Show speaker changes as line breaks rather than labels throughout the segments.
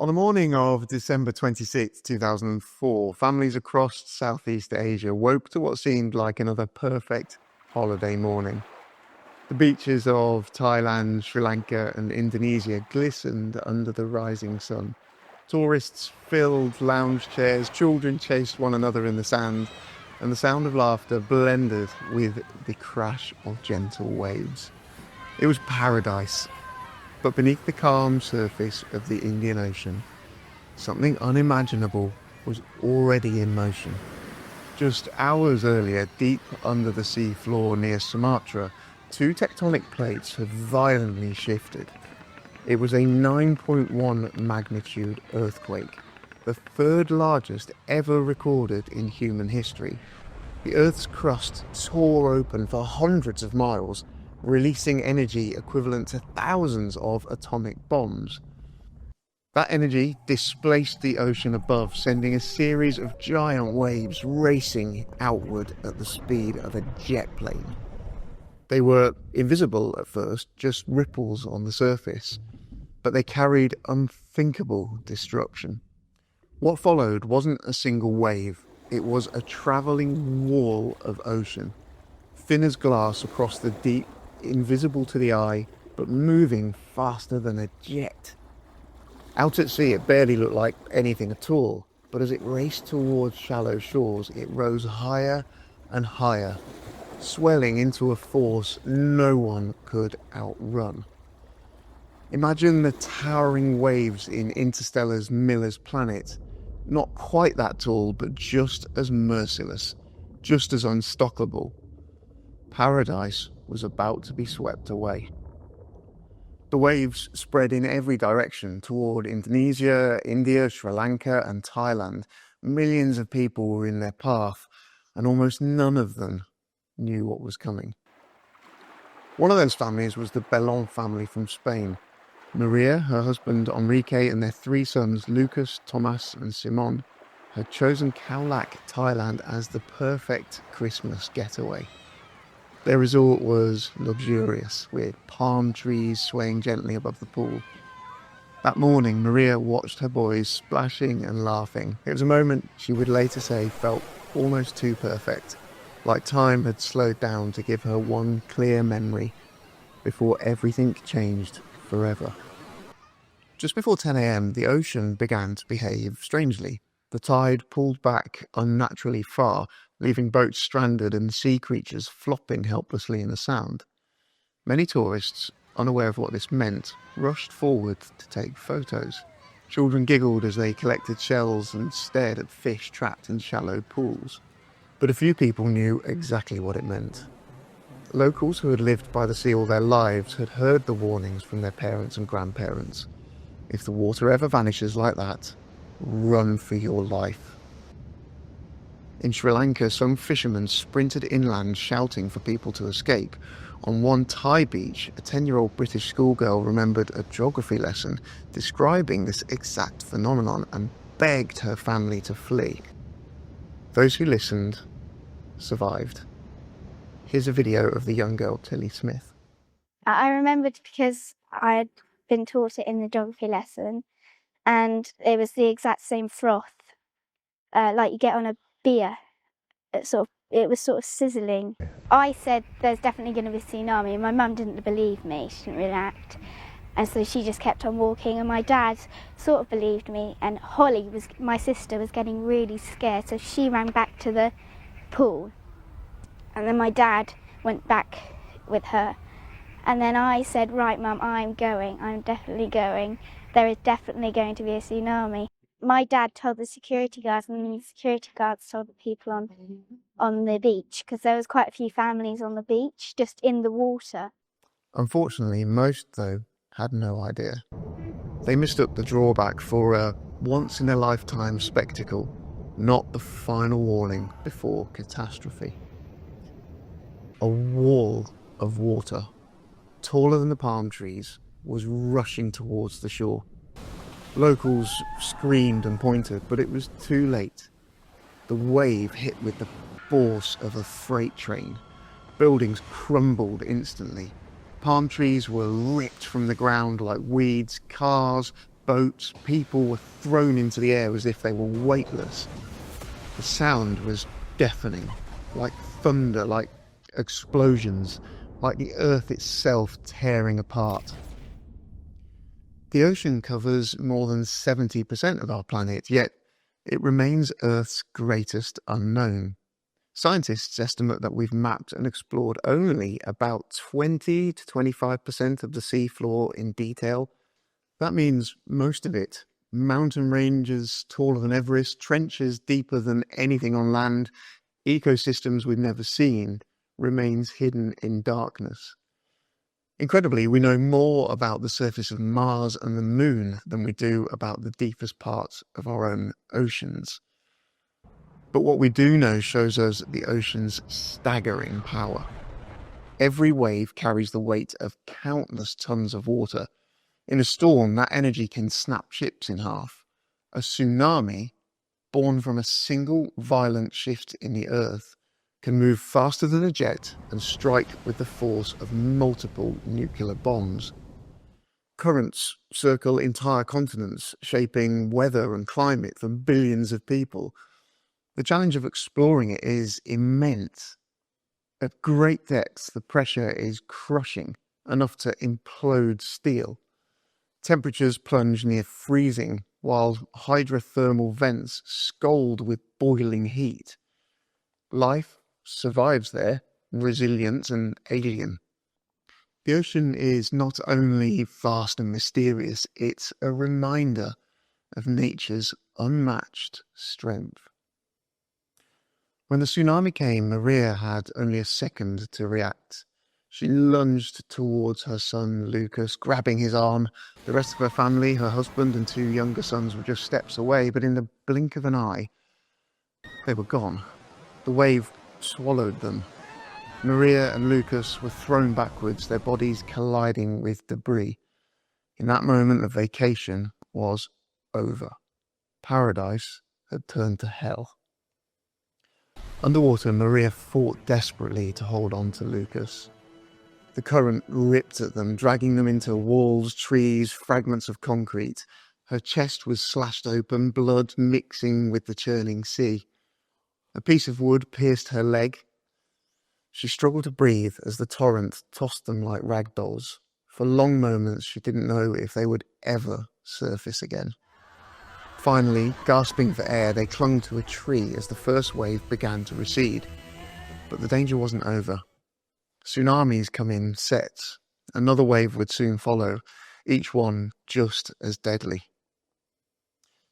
On the morning of December 26, 2004, families across Southeast Asia woke to what seemed like another perfect holiday morning. The beaches of Thailand, Sri Lanka, and Indonesia glistened under the rising sun. Tourists filled lounge chairs, children chased one another in the sand, and the sound of laughter blended with the crash of gentle waves. It was paradise. But beneath the calm surface of the Indian Ocean, something unimaginable was already in motion. Just hours earlier, deep under the sea floor near Sumatra, two tectonic plates had violently shifted. It was a 9.1 magnitude earthquake, the third largest ever recorded in human history. The Earth's crust tore open for hundreds of miles, releasing energy equivalent to thousands of atomic bombs. That energy displaced the ocean above, sending a series of giant waves racing outward at the speed of a jet plane. They were invisible at first, just ripples on the surface, but they carried unthinkable destruction. What followed wasn't a single wave, it was a travelling wall of ocean, thin as glass across the deep, invisible to the eye, but moving faster than a jet. Out at sea, it barely looked like anything at all, but as it raced towards shallow shores, it rose higher and higher, swelling into a force no one could outrun. Imagine the towering waves in Interstellar's Miller's Planet, not quite that tall, but just as merciless, just as unstoppable. Paradise was about to be swept away. The waves spread in every direction toward Indonesia, India, Sri Lanka, and Thailand. Millions of people were in their path, and almost none of them knew what was coming. One of those families was the Belon family from Spain. Maria, her husband Enrique, and their three sons, Lucas, Thomas, and Simon, had chosen Khao Lak, Thailand, as the perfect Christmas getaway. Their resort was luxurious, with palm trees swaying gently above the pool. That morning, Maria watched her boys splashing and laughing. It was a moment she would later say felt almost too perfect, like time had slowed down to give her one clear memory before everything changed forever. Just before 10 a.m, the ocean began to behave strangely. The tide pulled back unnaturally far, leaving boats stranded and sea creatures flopping helplessly in the sand. Many tourists, unaware of what this meant, rushed forward to take photos. Children giggled as they collected shells and stared at fish trapped in shallow pools. But a few people knew exactly what it meant. Locals who had lived by the sea all their lives had heard the warnings from their parents and grandparents. If the water ever vanishes like that, run for your life. In Sri Lanka, some fishermen sprinted inland shouting for people to escape. On one Thai beach, a 10-year-old British schoolgirl remembered a geography lesson describing this exact phenomenon and begged her family to flee. Those who listened survived. Here's a video of the young girl, Tilly Smith.
I remembered because I had been taught it in the geography lesson, and it was the exact same froth, like you get on a beer. It was sort of sizzling. I said there's definitely going to be a tsunami, and my mum didn't believe me. She didn't react, and so she just kept on walking. And my dad sort of believed me, and Holly, my sister, was getting really scared, so she ran back to the pool. And then my dad went back with her. And then I said, right, Mum, I'm definitely going. There is definitely going to be a tsunami. My dad told the security guards, and the security guards told the people on the beach, because there was quite a few families on the beach, just in the water.
Unfortunately, most, though, had no idea. They mistook the drawback for a once-in-a-lifetime spectacle, not the final warning before catastrophe. A wall of water, taller than the palm trees, was rushing towards the shore. Locals screamed and pointed, but it was too late. The wave hit with the force of a freight train. Buildings crumbled instantly. Palm trees were ripped from the ground like weeds. Cars, boats, people were thrown into the air as if they were weightless. The sound was deafening, like thunder, like explosions, like the earth itself tearing apart. The ocean covers more than 70% of our planet, yet it remains Earth's greatest unknown. Scientists estimate that we've mapped and explored only about 20 to 25% of the seafloor in detail. That means most of it, mountain ranges taller than Everest, trenches deeper than anything on land, ecosystems we've never seen, remains hidden in darkness. Incredibly, we know more about the surface of Mars and the Moon than we do about the deepest parts of our own oceans. But what we do know shows us the ocean's staggering power. Every wave carries the weight of countless tons of water. In a storm, that energy can snap ships in half. A tsunami, born from a single violent shift in the Earth, can move faster than a jet and strike with the force of multiple nuclear bombs. Currents circle entire continents, shaping weather and climate for billions of people. The challenge of exploring it is immense. At great depths, the pressure is crushing, enough to implode steel. Temperatures plunge near freezing, while hydrothermal vents scold with boiling heat. Life survives there, resilient and alien. The ocean is not only vast and mysterious, it's a reminder of nature's unmatched strength. When the tsunami came, Maria had only a second to react. She lunged towards her son Lucas, grabbing his arm. The rest of her family, her husband and 2 younger sons, were just steps away, but in the blink of an eye, they were gone. The wave swallowed them. Maria and Lucas were thrown backwards, their bodies colliding with debris. In that moment, the vacation was over. Paradise had turned to hell. Underwater, Maria fought desperately to hold on to Lucas. The current ripped at them, dragging them into walls, trees, fragments of concrete. Her chest was slashed open, blood mixing with the churning sea. A piece of wood pierced her leg. She struggled to breathe as the torrent tossed them like rag dolls. For long moments, she didn't know if they would ever surface again. Finally, gasping for air, they clung to a tree as the first wave began to recede. But the danger wasn't over. Tsunamis come in sets. Another wave would soon follow, each one just as deadly.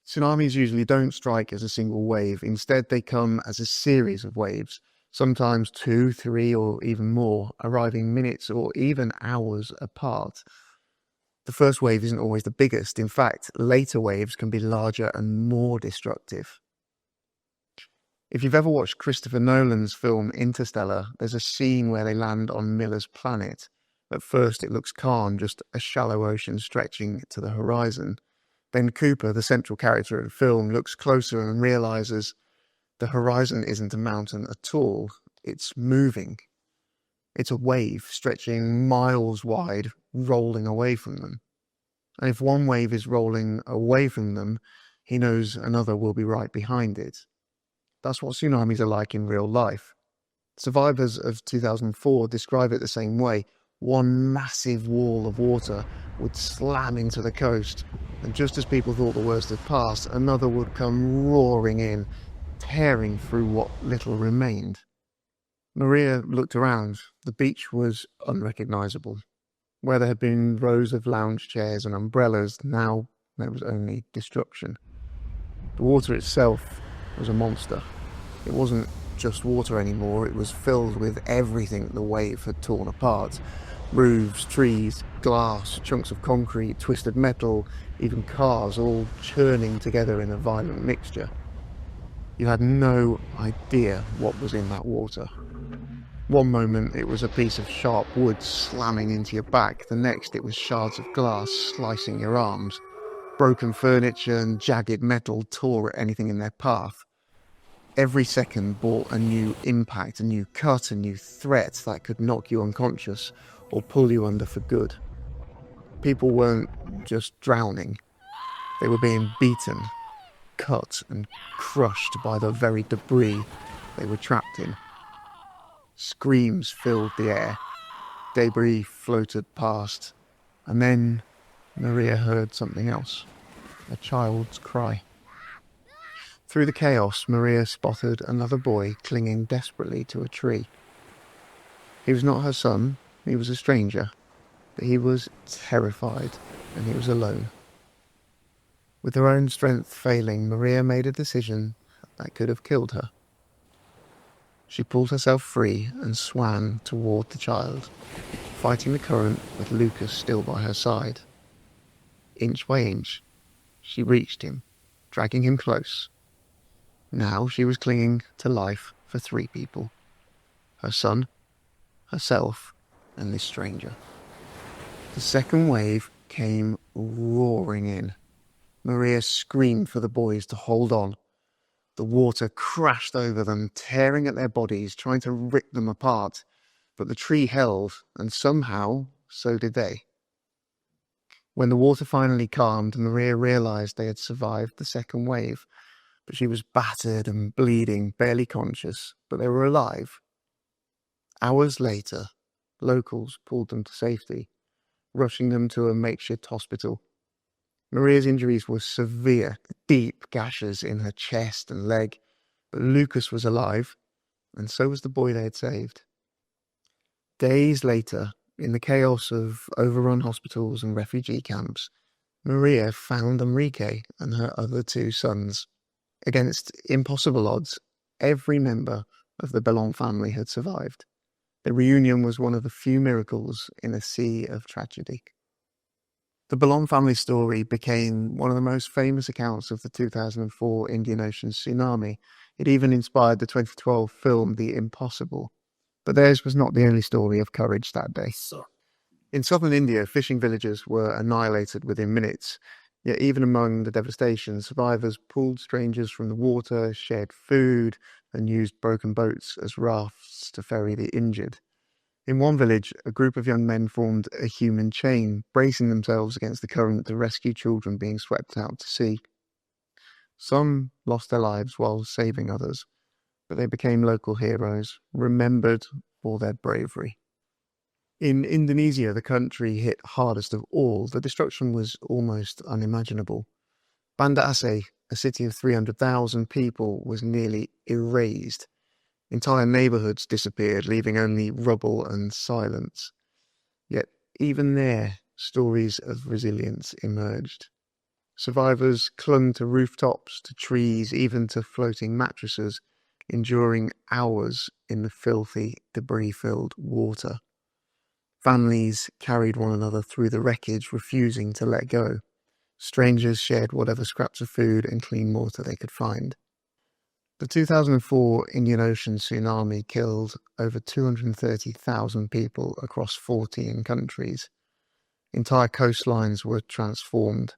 Tsunamis usually don't strike as a single wave. Instead, they come as a series of waves, sometimes 2, 3, or even more, arriving minutes or even hours apart. The first wave isn't always the biggest. In fact, later waves can be larger and more destructive. If you've ever watched Christopher Nolan's film Interstellar, there's a scene where they land on Miller's planet. At first it looks calm, just a shallow ocean stretching to the horizon. Then Cooper, the central character of the film, looks closer and realizes the horizon isn't a mountain at all. It's moving. It's a wave stretching miles wide, rolling away from them. And if one wave is rolling away from them, he knows another will be right behind it. That's what tsunamis are like in real life. Survivors of 2004 describe it the same way. One massive wall of water would slam into the coast, and just as people thought the worst had passed, another would come roaring in, tearing through what little remained. Maria looked around. The beach was unrecognisable. Where there had been rows of lounge chairs and umbrellas, now there was only destruction. The water itself was a monster. It wasn't just water anymore, it was filled with everything the wave had torn apart. Roofs, trees, glass, chunks of concrete, twisted metal, even cars, all churning together in a violent mixture. You had no idea what was in that water. One moment it was a piece of sharp wood slamming into your back, the next it was shards of glass slicing your arms. Broken furniture and jagged metal tore at anything in their path. Every second brought a new impact, a new cut, a new threat that could knock you unconscious or pull you under for good. People weren't just drowning, They were being beaten, cut, and crushed by the very debris they were trapped in. Screams filled the air. Debris floated past. And then Maria heard something else. A child's cry. Through the chaos, Maria spotted another boy clinging desperately to a tree. He was not her son, he was a stranger, but he was terrified and he was alone. With her own strength failing, Maria made a decision that could have killed her. She pulled herself free and swam toward the child, fighting the current with Lucas still by her side. Inch by inch, she reached him, dragging him close. Now she was clinging to life for 3 people: her son, herself, and this stranger. The second wave came roaring in. Maria screamed for the boys to hold on. The water crashed over them, tearing at their bodies, trying to rip them apart. But the tree held, and somehow, so did they. When the water finally calmed, Maria realized they had survived the second wave. But she was battered and bleeding, barely conscious, but they were alive. Hours later, locals pulled them to safety, rushing them to a makeshift hospital. Maria's injuries were severe, deep gashes in her chest and leg, but Lucas was alive, and so was the boy they had saved. Days later, in the chaos of overrun hospitals and refugee camps, Maria found Enrique and her other 2 sons. Against impossible odds, every member of the Bellon family had survived. The reunion was one of the few miracles in a sea of tragedy. The Bellon family story became one of the most famous accounts of the 2004 Indian Ocean tsunami. It even inspired the 2012 film The Impossible. But theirs was not the only story of courage that day. In southern India, fishing villages were annihilated within minutes. Yet even among the devastation, survivors pulled strangers from the water, shared food, and used broken boats as rafts to ferry the injured. In one village, a group of young men formed a human chain, bracing themselves against the current to rescue children being swept out to sea. Some lost their lives while saving others, but they became local heroes, remembered for their bravery. In Indonesia, the country hit hardest of all. The destruction was almost unimaginable. Banda Aceh, a city of 300,000 people, was nearly erased. Entire neighborhoods disappeared, leaving only rubble and silence. Yet even there, stories of resilience emerged. Survivors clung to rooftops, to trees, even to floating mattresses, enduring hours in the filthy, debris-filled water. Families carried one another through the wreckage, refusing to let go. Strangers shared whatever scraps of food and clean water they could find. The 2004 Indian Ocean tsunami killed over 230,000 people across 14 countries. Entire coastlines were transformed.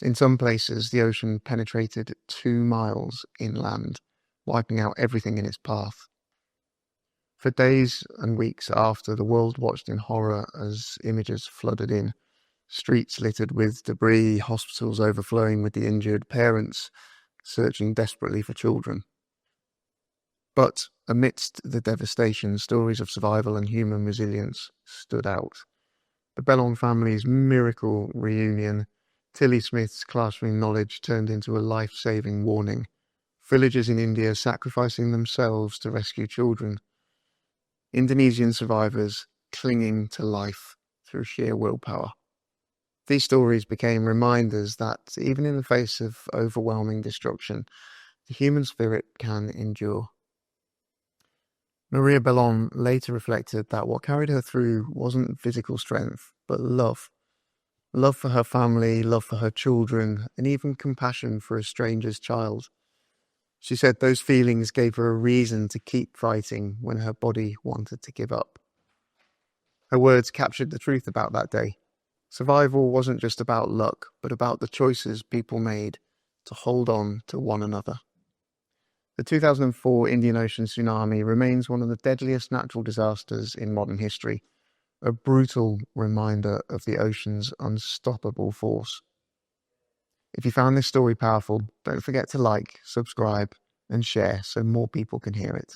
In some places, the ocean penetrated 2 miles inland, wiping out everything in its path. For days and weeks after, the world watched in horror as images flooded in. Streets littered with debris, hospitals overflowing with the injured, parents searching desperately for children. But amidst the devastation, stories of survival and human resilience stood out. The Bellon family's miracle reunion, Tilly Smith's classroom knowledge turned into a life-saving warning. Villagers in India sacrificing themselves to rescue children. Indonesian survivors clinging to life through sheer willpower. These stories became reminders that even in the face of overwhelming destruction, the human spirit can endure. Maria Bellon later reflected that what carried her through wasn't physical strength, but love. Love for her family, love for her children, and even compassion for a stranger's child. She said those feelings gave her a reason to keep fighting when her body wanted to give up. Her words captured the truth about that day. Survival wasn't just about luck, but about the choices people made to hold on to one another. The 2004 Indian Ocean tsunami remains one of the deadliest natural disasters in modern history, a brutal reminder of the ocean's unstoppable force. If you found this story powerful, don't forget to like, subscribe, and share so more people can hear it.